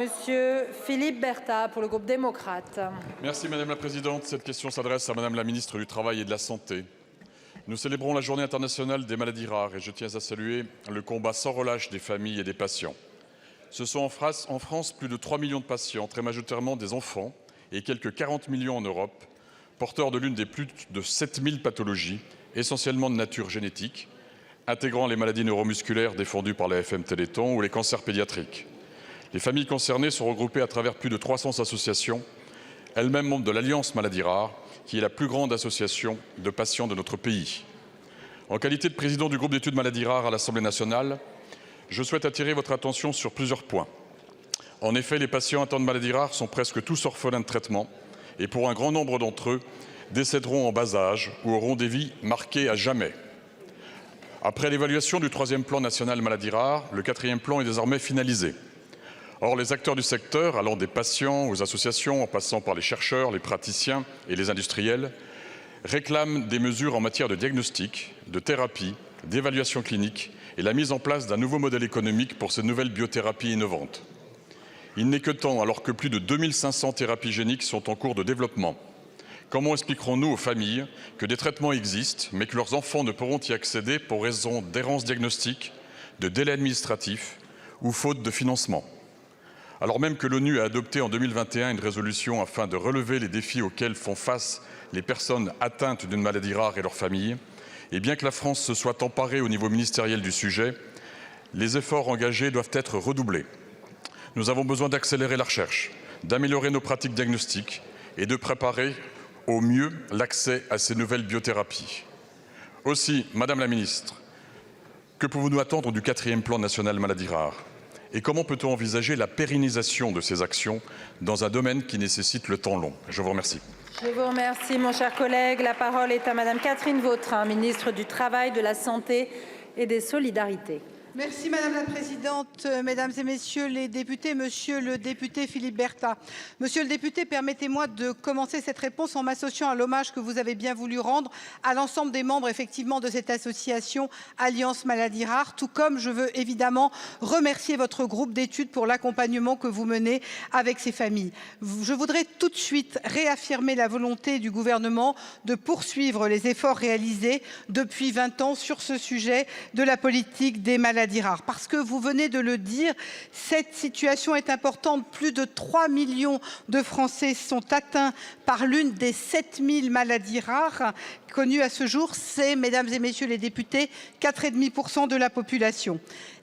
Monsieur Philippe Berta pour le groupe démocrate. Merci Madame la Présidente. Cette question s'adresse à Madame la Ministre du Travail et de la Santé. Nous célébrons la Journée internationale des maladies rares et je tiens à saluer le combat sans relâche des familles et des patients. Ce sont en France plus de 3 millions de patients, très majoritairement des enfants, et quelques 40 millions en Europe, porteurs de l'une des plus de 7000 pathologies, essentiellement de nature génétique, intégrant les maladies neuromusculaires défendues par la FM Téléthon ou les cancers pédiatriques. Les familles concernées sont regroupées à travers plus de 300 associations, elles-mêmes membres de l'Alliance Maladies Rares, qui est la plus grande association de patients de notre pays. En qualité de président du groupe d'études maladies rares à l'Assemblée nationale, je souhaite attirer votre attention sur plusieurs points. En effet, les patients atteints de maladies rares sont presque tous orphelins de traitement et pour un grand nombre d'entre eux, décéderont en bas âge ou auront des vies marquées à jamais. Après l'évaluation du 3e plan national maladies rares, le 4e plan est désormais finalisé. Or, les acteurs du secteur, allant des patients aux associations, en passant par les chercheurs, les praticiens et les industriels, réclament des mesures en matière de diagnostic, de thérapie, d'évaluation clinique et la mise en place d'un nouveau modèle économique pour ces nouvelles biothérapies innovantes. Il n'est que temps, alors que plus de 2500 thérapies géniques sont en cours de développement. Comment expliquerons-nous aux familles que des traitements existent, mais que leurs enfants ne pourront y accéder pour raison d'errance diagnostique, de délais administratifs ou faute de financement ? Alors même que l'ONU a adopté en 2021 une résolution afin de relever les défis auxquels font face les personnes atteintes d'une maladie rare et leurs familles, et bien que la France se soit emparée au niveau ministériel du sujet, les efforts engagés doivent être redoublés. Nous avons besoin d'accélérer la recherche, d'améliorer nos pratiques diagnostiques et de préparer au mieux l'accès à ces nouvelles biothérapies. Aussi, Madame la Ministre, que pouvons-nous attendre du 4e plan national maladies rares ? Et comment peut-on envisager la pérennisation de ces actions dans un domaine qui nécessite le temps long? Je vous remercie. Je vous remercie, mon cher collègue. La parole est à Madame Catherine Vautrin, ministre du Travail, de la Santé et des Solidarités. Merci Madame la Présidente, Mesdames et Messieurs les députés, Monsieur le député Philippe Berta. Monsieur le député, permettez-moi de commencer cette réponse en m'associant à l'hommage que vous avez bien voulu rendre à l'ensemble des membres effectivement de cette association Alliance Maladies Rares, tout comme je veux évidemment remercier votre groupe d'études pour l'accompagnement que vous menez avec ces familles. Je voudrais tout de suite réaffirmer la volonté du gouvernement de poursuivre les efforts réalisés depuis 20 ans sur ce sujet de la politique des maladies rares. Parce que vous venez de le dire, cette situation est importante. Plus de 3 millions de Français sont atteints par l'une des 7000 maladies rares connues à ce jour. C'est, Mesdames et Messieurs les députés, 4,5% de la population.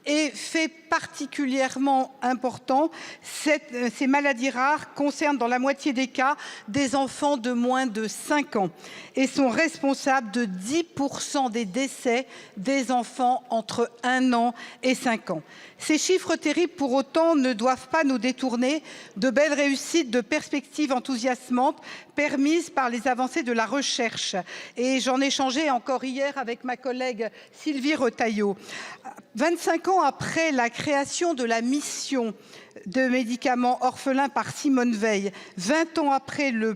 Et fait particulièrement important, ces maladies rares concernent dans la moitié des cas des enfants de moins de 5 ans et sont responsables de 10% des décès des enfants entre 1 an et 5 ans. Ces chiffres terribles, pour autant, ne doivent pas nous détourner de belles réussites, de perspectives enthousiasmantes permises par les avancées de la recherche. Et j'en ai échangé encore hier avec ma collègue Sylvie Retailleau. 25 ans après la création de la mission de médicaments orphelins par Simone Veil, 20 ans après le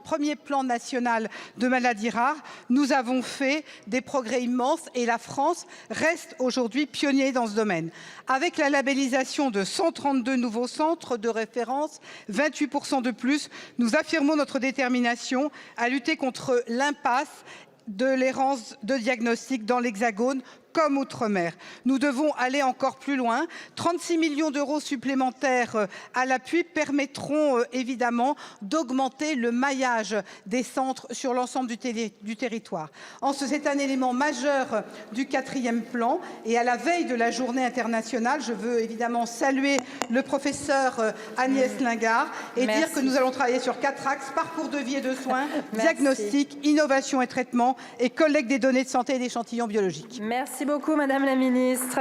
premier plan national de maladies rares, nous avons fait des progrès immenses et la France reste aujourd'hui pionnier dans ce domaine. Avec la labellisation de 132 nouveaux centres de référence, 28% de plus, nous affirmons notre détermination à lutter contre l'impasse de l'errance de diagnostic dans l'Hexagone comme outre-mer. Nous devons aller encore plus loin. 36 millions d'euros supplémentaires à l'appui permettront évidemment d'augmenter le maillage des centres sur l'ensemble du territoire. C'est un élément majeur du 4e plan et à la veille de la journée internationale, je veux évidemment saluer le professeur Agnès Lingard et dire que nous allons travailler sur 4 axes: parcours de vie et de soins, diagnostic, innovation et traitement et collecte des données de santé et d'échantillons biologiques. Merci beaucoup, Madame la Ministre.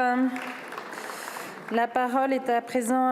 La parole est à présent